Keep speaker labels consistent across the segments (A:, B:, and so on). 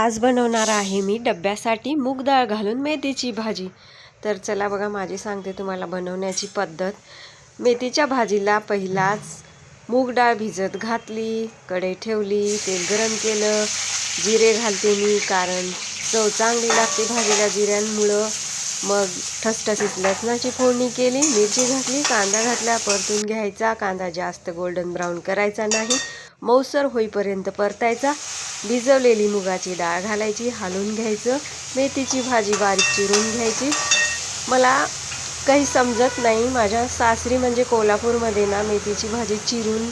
A: आज बनवणार आहे मी डब्यासाठी मूग डाळ घालून मेथीची भाजी। तर चला बघा माझी सांगते तुम्हाला बनवण्याची पद्धत। मेथीच्या भाजीला पहिलाच मूग डाळ भिजत घातली, कढई ठेवली, तेल गरम केलं, जिरे घालते मी कारण चव चांगली लागते भाजीला जिऱ्यांमुळं। मग ठसठसीत लसणाची फोडणी केली, मिरची घातली, कांदा घातला, परतून घ्यायचा। कांदा जास्त गोल्डन ब्राऊन करायचा नाही, मऊसर होईपर्यंत परतायचा। भिजवलेली मुगाची डाळ घालायची, हलवून घ्यायचं। मेथीची भाजी बारीक चिरून घ्यायची। मला काही समजत नाही, माझ्या सासरी म्हणजे कोल्हापूरमध्ये ना मेथीची भाजी चिरून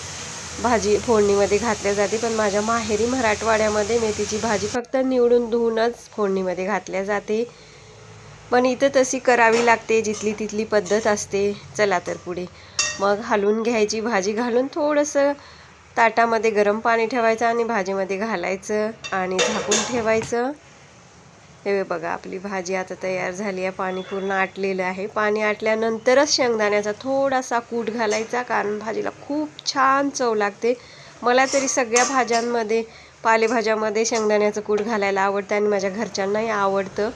A: भाजी फोडणीमध्ये घातल्या जाते, पण माझ्या माहेरी मराठवाड्यामध्ये मेथीची भाजी फक्त निवडून धुवूनच फोडणीमध्ये घातल्या जाते। पण इथं तशी करावी लागते, जिथली तिथली पद्धत असते। चला तर पुढे मग हलवून घ्यायची, भाजी घालून थोडंसं ताटामध्ये गरम पाणी ठेवायचं आणि भाजीमध्ये घालायचं आणि झाकून ठेवायचं। हे बघा आपली भाजी आता तयार झाली आहे, पाणी पूर्ण आटलेलं आहे। पाणी आटल्यानंतरच शेंगदाण्याचा थोडासा कूट घालायचा, कारण भाजीला खूप छान चव लागते। मला तरी सगळ्या भाज्यांमध्ये पालेभाज्यामध्ये शेंगदाण्याचं कूट घालायला आवडतं आणि माझ्या घरच्यांनाही आवडतं,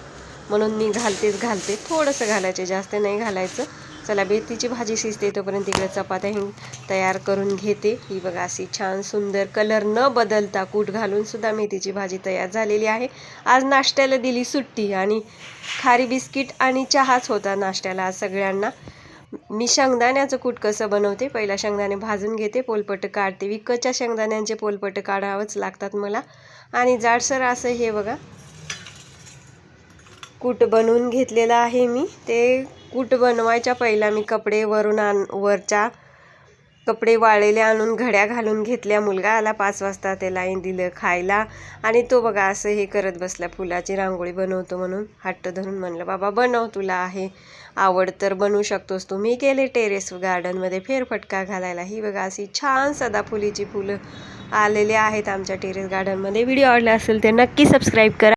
A: म्हणून मी घालते। थोडंसं घालायचं, जास्त नाही घालायचं। चला मेथीची भाजी शिजते तोपर्यंत इकडे चपात्या तयार करून घेते। ही बघा अशी छान सुंदर कलर न बदलता कूट घालून सुद्धा मेथीची भाजी तयार झालेली आहे। आज नाश्त्याला दिली सुट्टी आणि खारी बिस्किट आणि चहाच होता नाश्त्याला आज सगळ्यांना। मी शेंगदाण्याचं कूट कसं बनवते, पहिला शेंगदाणे भाजून घेते, पोलपट काढते। विकतच्या शेंगदाण्यांचे पोलपट काढावंच लागतात मला। आणि जाडसर असं हे बघा कूट बनवून घेतलेलं आहे मी। ते कूट बनवायच्या पहिला मी कपडे वरच्या कपडे वाळलेले आणून घड्या घालून घेतल्या। मुलगा आला 5 वाजता, त्याला दिलं खायला आणि तो बघा असं हे करत बसला, फुलाची रांगोळी बनवतो म्हणून हट्ट धरून। म्हणलं बाबा बनव, तुला आहे आवड तर बनवू शकतोस तू। मी गेले टेरेस गार्डनमध्ये फेरफटका घालायला। ही बघा अशी छान सदाफुलीची फुलं आलेले आहेत आमच्या टेरेस गार्डनमध्ये। व्हिडिओ आवडला असेल तर नक्की सबस्क्राईब करा।